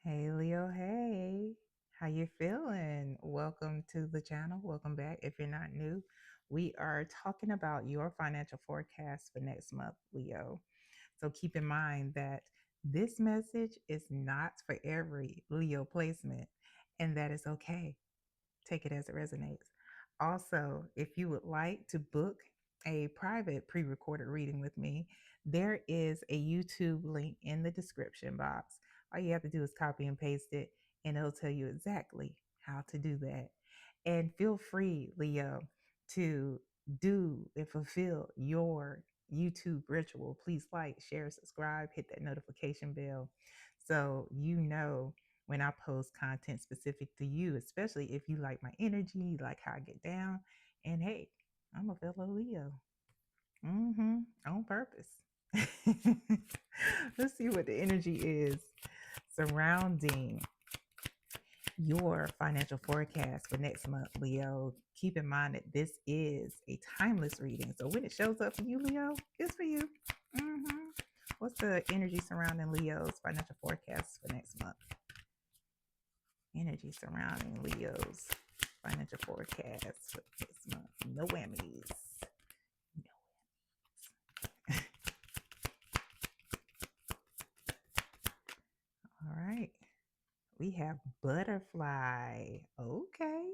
Hey Leo, hey. How you feeling? Welcome to the channel. Welcome back. If you're not new, we are talking about your financial forecast for next month, Leo. So keep in mind that this message is not for every Leo placement, and that is okay. Take it as it resonates. Also, if you would like to book a private pre recorded reading with me, there is a YouTube link in the description box. All you have to do is copy and paste it, and it'll tell you exactly how to do that. And feel free, Leo, to do and fulfill your YouTube ritual. Please like, share, subscribe, hit that notification bell so you know when I post content specific to you, especially if you like my energy, like how I get down. And hey, I'm a fellow Leo. On purpose. Let's see what the energy is surrounding your financial forecast for next month, Leo. Keep in mind that this is a timeless reading. So when it shows up for you, Leo, it's for you. hmm What's the energy surrounding Leo's financial forecast for next month? Energy surrounding Leo's financial forecast for this month. No whammies. No. All right. We have butterfly. Okay.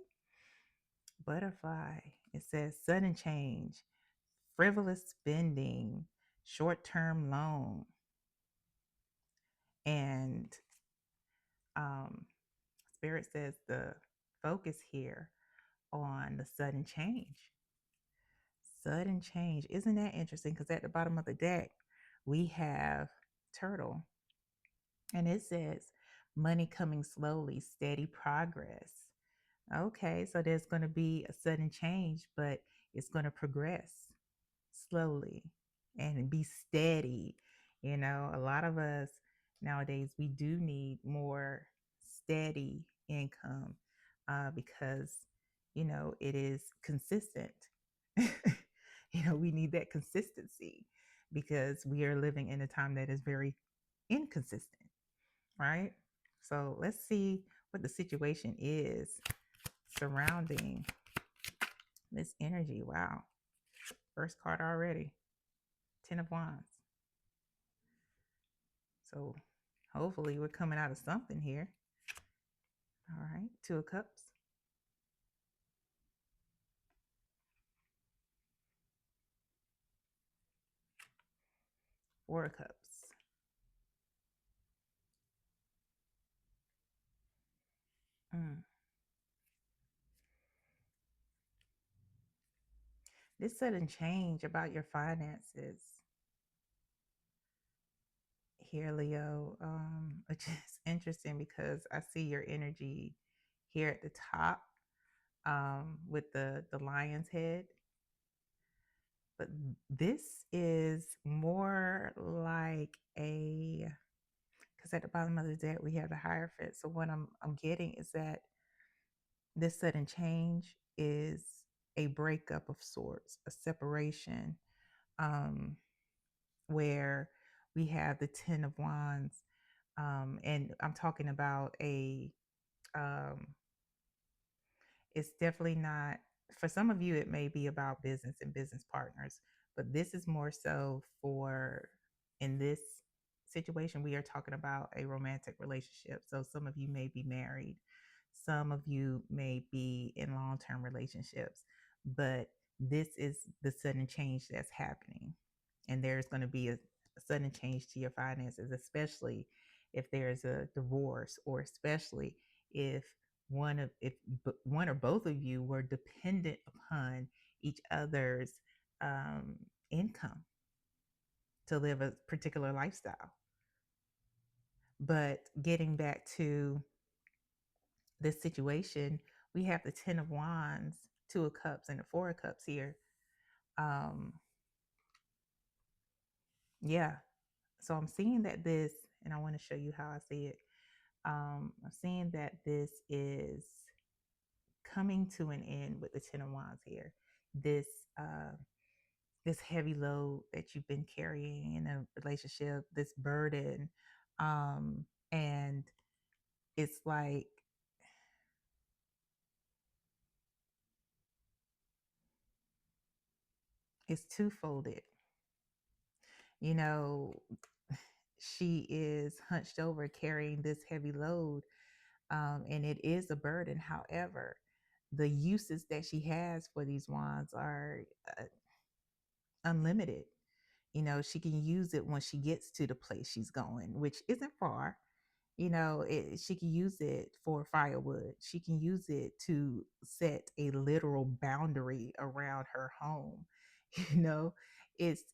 Butterfly. It says sudden change, frivolous spending, short term loan, and um, Spirit says the focus here on the sudden change. Sudden change. Isn't that interesting? Because at the bottom of the deck, we have turtle, and it says money coming slowly, steady progress. Okay, so there's going to be a sudden change, but it's going to progress slowly and be steady. A lot of us nowadays, we do need more steady income because, it is consistent. We need that consistency because we are living in a time that is very inconsistent, right? So let's see what the situation is surrounding this energy. Wow. First card already. 10 of Wands. So hopefully we're coming out of something here. All right. 2 of Cups. 4 of Cups. Mm. This sudden change about your finances here, Leo, which is interesting because I see your energy here at the top with the lion's head. But this is more like because at the bottom of the deck we have the Hierophant. So what I'm getting is that this sudden change is a breakup of sorts, a separation, um, where we have the Ten of Wands, and I'm talking about um, it's definitely not, for some of you, it may be about business and business partners, but this is more so for, in this situation, we are talking about a romantic relationship. So some of you may be married, some of you may be in long term relationships, but this is the sudden change that's happening. And there's going to be a sudden change to your finances, especially if there's a divorce, or especially if one or both of you were dependent upon each other's um, income to live a particular lifestyle. But getting back to this situation, we have the Ten of Wands, 2 of Cups, and the 4 of Cups here. Um, yeah. So I'm seeing that this, and I want to show you how I see it. I'm seeing that this is coming to an end with the Ten of Wands here. This uh, this heavy load that you've been carrying in a relationship, this burden, and it's like it's two-folded. You know, she is hunched over carrying this heavy load, and it is a burden. However, the uses that she has for these wands are unlimited. You know, she can use it when she gets to the place she's going, which isn't far. You know, she can use it for firewood. She can use it to set a literal boundary around her home. You know, it's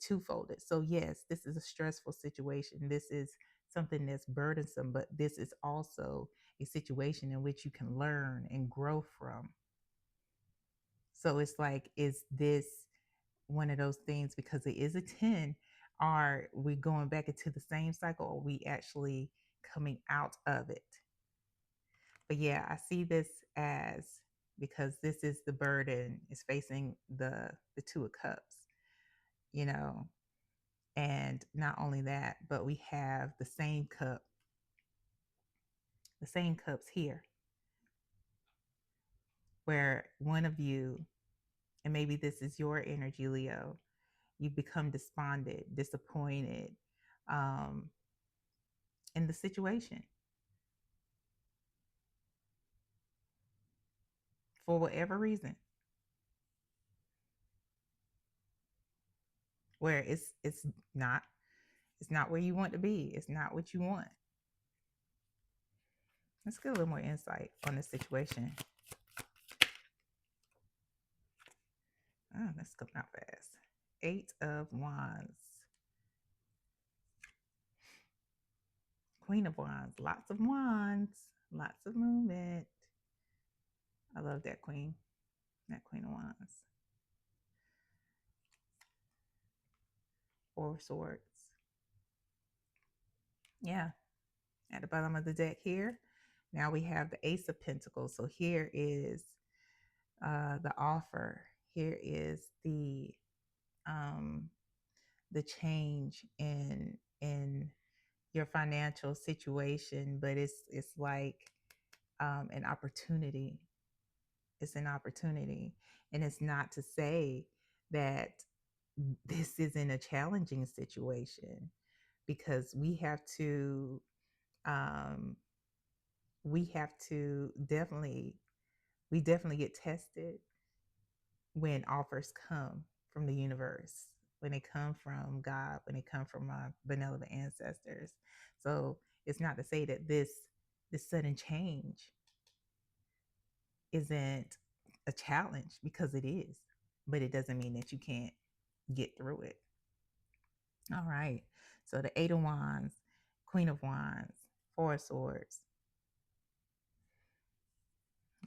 twofolded. So yes, this is a stressful situation. This is something that's burdensome, but this is also a situation in which you can learn and grow from. So it's like, is this one of those things, because it is a 10, are we going back into the same cycle, or are we actually coming out of it? But yeah, I see this as, because this is the burden is facing the 2 of cups, you know. And not only that, but we have the same cups here, where one of you, and maybe this is your energy, Leo, you become despondent, disappointed, um, in the situation for whatever reason, where not it's not where you want to be. It's not what you want. Let's get a little more insight on the situation. Oh, that's coming out fast. 8 of Wands. Queen of Wands. Lots of wands. Lots of movement. I love that queen. That Queen of Wands. 4 of Swords. Yeah. At the bottom of the deck here, now we have the Ace of Pentacles. So here is the offer. Here is um, the change in your financial situation, but it's like an opportunity. It's an opportunity, and it's not to say that this isn't a challenging situation, because um, we have to definitely we definitely get tested when offers come from the universe, when they come from God, when they come from our benevolent ancestors. So it's not to say that this sudden change isn't a challenge, because it is, but it doesn't mean that you can't get through it. All right. So the 8 of Wands, Queen of Wands, 4 of Swords.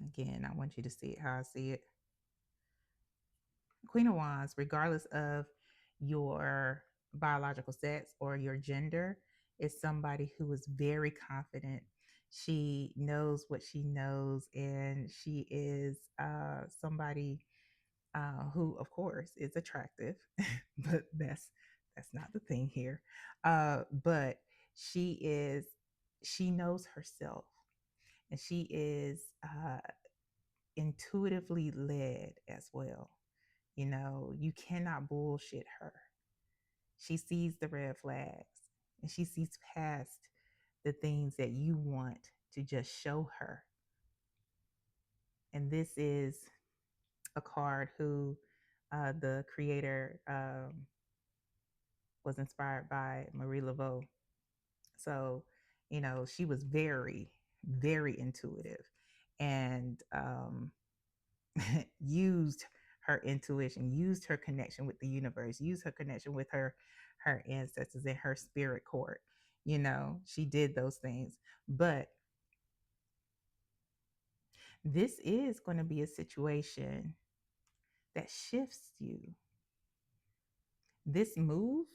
Again, I want you to see it how I see it. Queen of Wands, regardless of your biological sex or your gender, is somebody who is very confident. She knows what she knows, and she is somebody who, of course, is attractive, but that's not the thing here. But she knows herself, and she is intuitively led as well. You know, you cannot bullshit her. She sees the red flags, and she sees past the things that you want to just show her. And this is a card who the creator was inspired by Marie Laveau. So, you know, she was very, very intuitive, and used her intuition, used her connection with the universe, used her connection with her ancestors and her spirit court. You know, she did those things. But this is going to be a situation that shifts you. This move,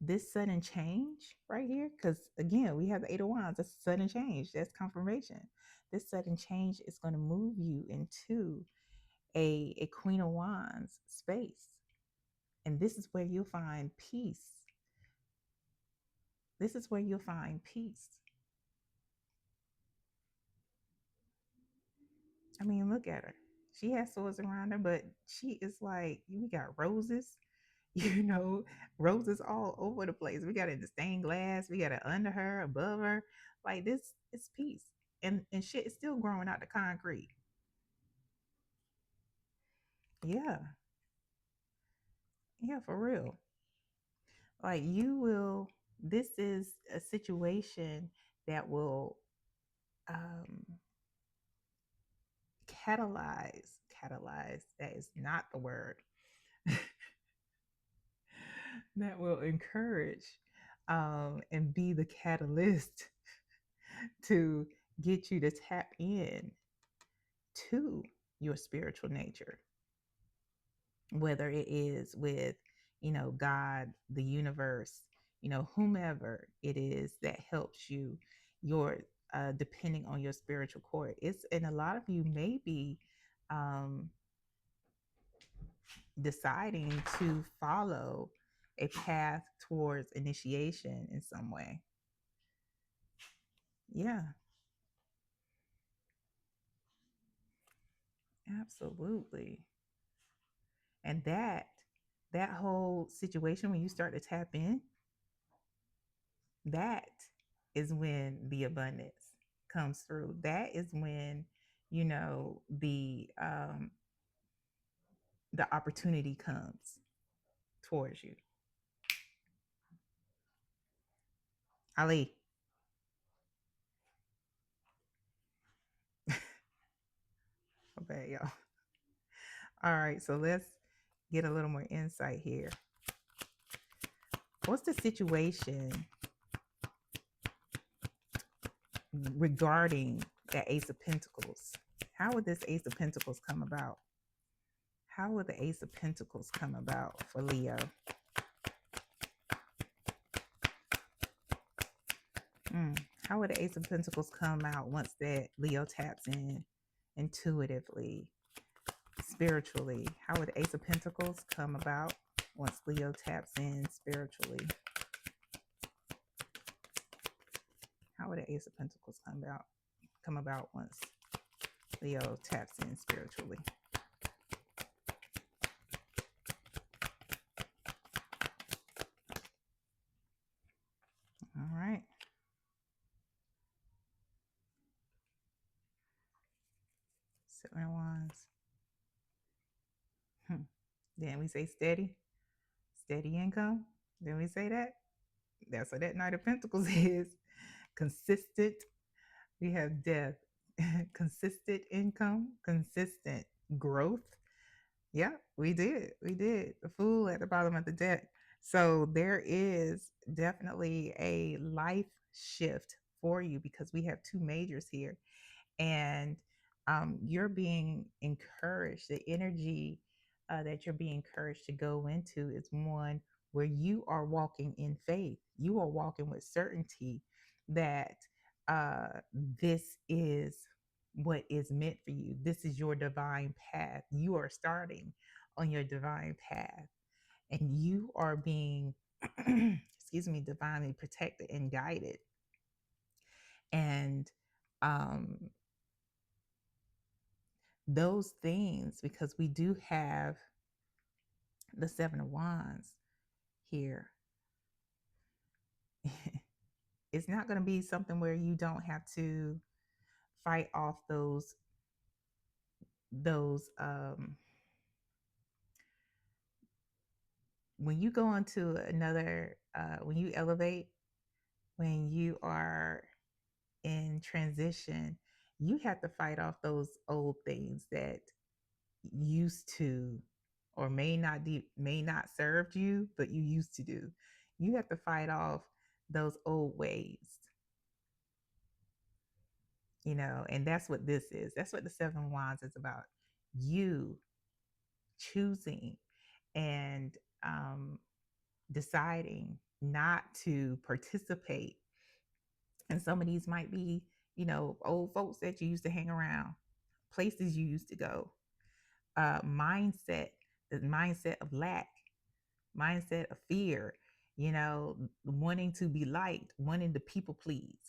this sudden change right here, because again, we have the 8 of Wands. That's sudden change. That's confirmation. This sudden change is going to move you into a Queen of Wands space. And this is where you'll find peace. This is where you'll find peace. I mean, look at her. She has swords around her, but she is like, we got roses, you know, roses all over the place. We got it in the stained glass, we got it under her, above her. Like this is peace. And shit is still growing out the concrete. Yeah. Yeah, for real. Like you will, this is a situation that will um catalyze, that is not the word, that will encourage and be the catalyst to get you to tap in to your spiritual nature, whether it is with, God, the universe, whomever it is that helps you, your depending on your spiritual core. It's, and a lot of you may be um, deciding to follow a path towards initiation in some way. Yeah, absolutely. And that whole situation, when you start to tap in, that is when the abundance comes through. That is when, the opportunity comes towards you. Ali. Okay, y'all. All right, so let's get a little more insight here. What's the situation regarding that Ace of Pentacles? How would this Ace of Pentacles come about? How would the Ace of Pentacles come about for Leo? How would the Ace of Pentacles come out once that Leo taps in intuitively, spiritually? How would the Ace of Pentacles come about once Leo taps in spiritually? How would the Ace of Pentacles come about once Leo taps in spiritually? All right. Seven of Wands. Then we say steady income. Then we say that. That's what that Knight of Pentacles is. Consistent. We have death. Consistent income, consistent growth. Yeah, we did. We did. The Fool at the bottom of the deck. So there is definitely a life shift for you because we have two majors here. And you're being encouraged. The energy that you're being encouraged to go into is one where you are walking in faith. You are walking with certainty that this is what is meant for you. This is your divine path. You are starting on your divine path, and you are being, excuse me, divinely protected and guided. And um, those things, because we do have the Seven of Wands here, it's not going to be something where you don't have to fight off those when you go into another when you elevate, when you are in transition, you have to fight off those old things that used to, or may not served you, but you used to do. You have to fight off those old ways, and that's what this is. That's what the Seven of Wands is about. You choosing and deciding not to participate. And some of these might be, old folks that you used to hang around, places you used to go, mindset, the mindset of lack, mindset of fear, wanting to be liked, wanting to people please.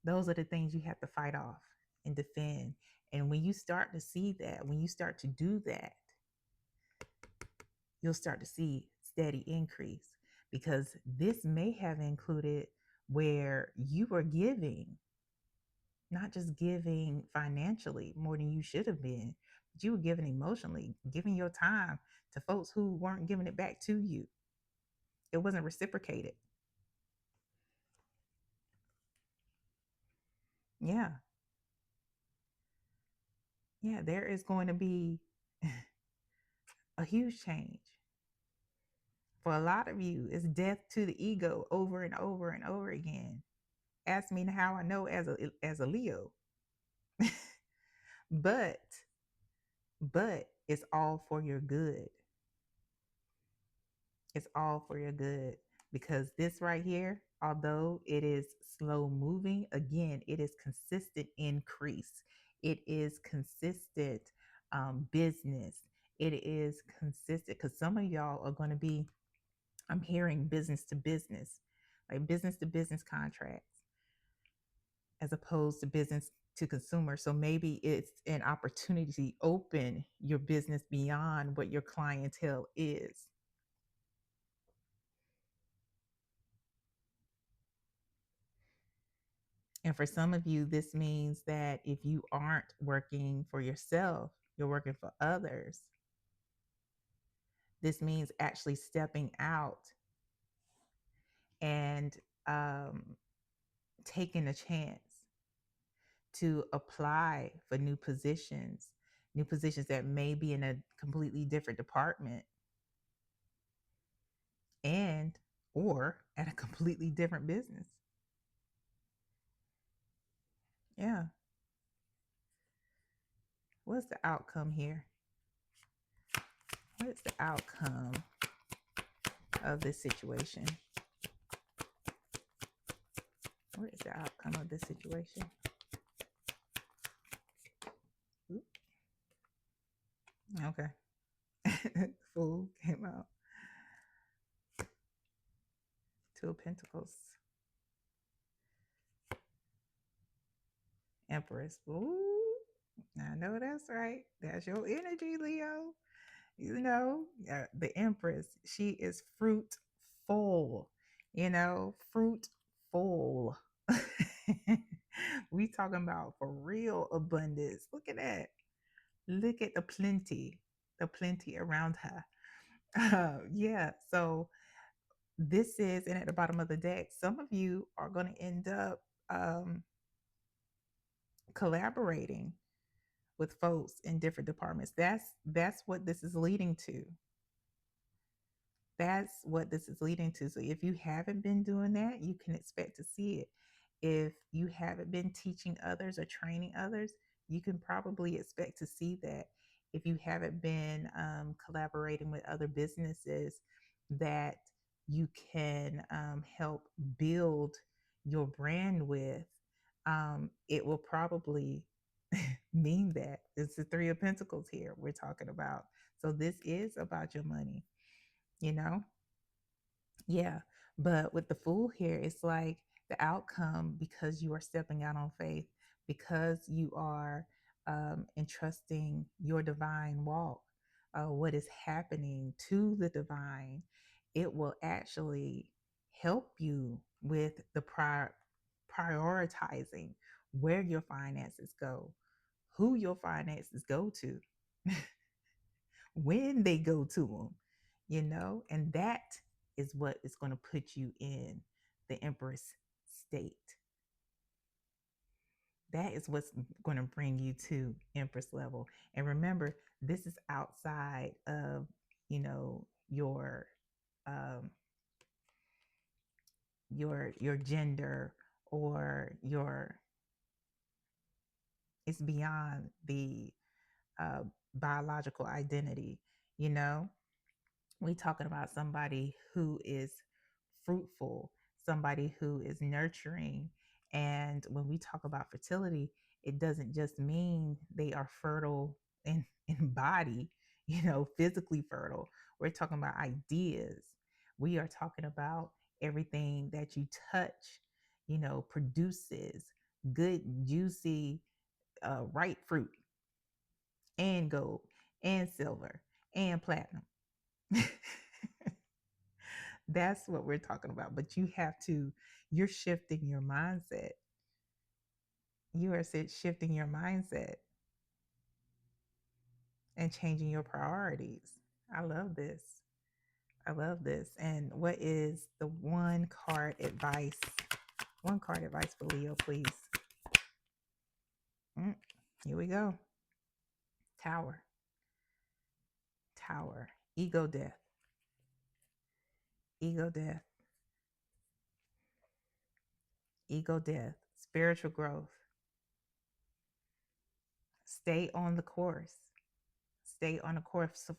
Those are the things you have to fight off and defend. And when you start to see that, when you start to do that, you'll start to see steady increase, because this may have included where you were giving, not just giving financially more than you should have been, but you were giving emotionally, giving your time to folks who weren't giving it back to you. It wasn't reciprocated. Yeah. Yeah. There is going to be a huge change. For a lot of you, it's death to the ego over and over and over again. Ask me how I know as a Leo. but but it's all for your good. It's all for your good, because this right here, although it is slow moving, again, it is consistent increase. It is consistent business. It is consistent, because some of y'all are going to be, I'm hearing business to business, like business to business contracts, as opposed to business to consumer. So maybe it's an opportunity to open your business beyond what your clientele is. And for some of you, this means that if you aren't working for yourself, you're working for others. This means actually stepping out and um, taking a chance to apply for new positions that may be in a completely different department, and or at a completely different business. Yeah. What's the outcome here? What is the outcome of this situation? What is the outcome of this situation? Oop. Okay. Fool came out. Two of Pentacles. Empress. Ooh. I know that's right. That's your energy, Leo. You know, the Empress, she is fruitful. Fruitful. We talking about for real abundance. Look at that. Look at the plenty around her. Yeah. So this is, and at the bottom of the deck, some of you are going to end up collaborating with folks in different departments. That's what this is leading to. That's what this is leading to. So if you haven't been doing that, you can expect to see it. If you haven't been teaching others or training others, you can probably expect to see that. If you haven't been collaborating with other businesses that you can help build your brand with, it will probably mean that. It's the Three of Pentacles here we're talking about. So this is about your money, you know? Yeah. But with the Fool here, it's like the outcome, because you are stepping out on faith, because you are entrusting your divine walk, what is happening to the divine, it will actually help you with the prioritizing where your finances go, who your finances go to, when they go to them, and that is what is going to put you in the Empress state. That is what's going to bring you to Empress level. And remember, this is outside of, your um your gender, or your, it's beyond the uh biological identity, you know we talking about somebody who is fruitful, somebody who is nurturing. And when we talk about fertility, it doesn't just mean they are fertile in body, physically fertile. We're talking about ideas. We are talking about everything that you touch, produces good, juicy ripe fruit and gold and silver and platinum. That's what we're talking about. But you're shifting your mindset. You are shifting your mindset and changing your priorities. I love this. I love this. And what is the one card advice? One card advice for Leo, please. Here we go. Tower. Tower. Ego death. Ego death. Ego death. Spiritual growth. Stay on the course. Stay on the course. So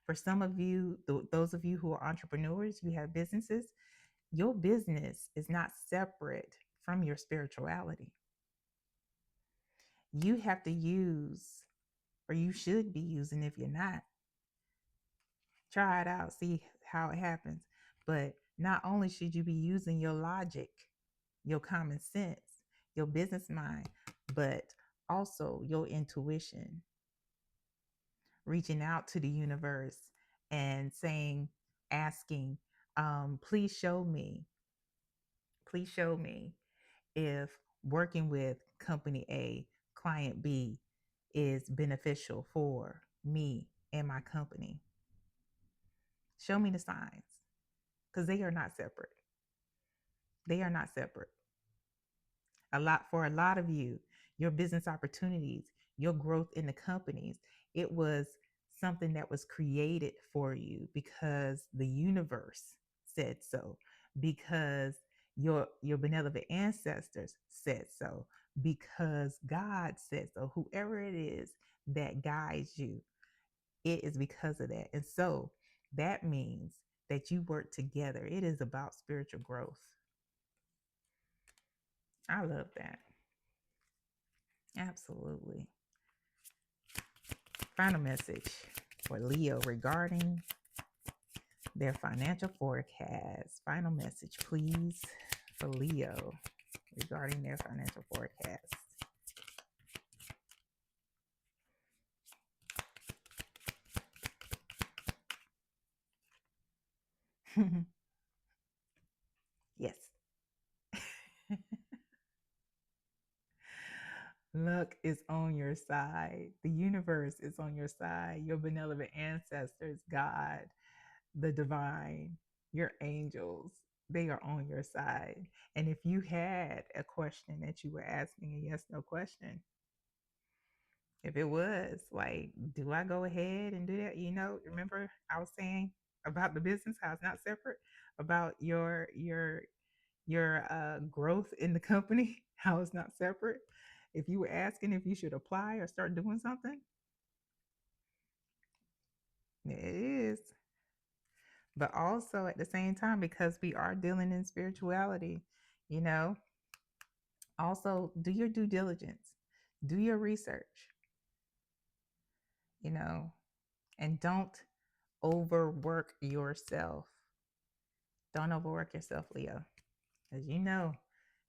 for some of you, those of you who are entrepreneurs, you have businesses, your business is not separate from your spirituality. You have to use, or you should be using, if you're not, try it out, see how it happens. But not only should you be using your logic, your common sense, your business mind, but also your intuition, reaching out to the universe and saying, asking, please show me if working with company A, client B is beneficial for me and my company. Show me the signs, because they are not separate. They are not separate. For a lot of you, your business opportunities, your growth in the companies, it was something that was created for you because the universe said so, because your benevolent ancestors said so, because God said so. Whoever it is that guides you, it is because of that. And so that means that you work together. It is about spiritual growth. I love that. Absolutely. Final message for Leo regarding their financial forecast. Final message, please, for Leo regarding their financial forecast. Yes. Luck is on your side. The universe is on your side. Your benevolent ancestors, God, the divine, your angels, they are on your side. And if you had a question that you were asking, a yes, no question, if it was like, do I go ahead and do that? Remember I was saying about the business, how it's not separate, about your growth in the company, how it's not separate. If you were asking if you should apply or start doing something, it is. But also at the same time, because we are dealing in spirituality, you know, also do your due diligence, do your research, you know, and don't overwork yourself. Don't overwork yourself, Leo. Because you know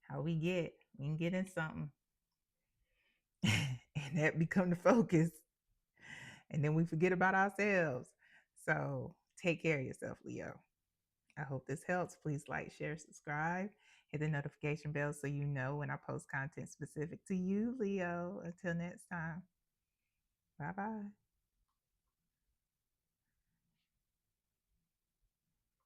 how we can get in something and that become the focus. And then we forget about ourselves. So take care of yourself, Leo. I hope this helps. Please like, share, subscribe, hit the notification bell so you know when I post content specific to you, Leo. Until next time. Bye bye.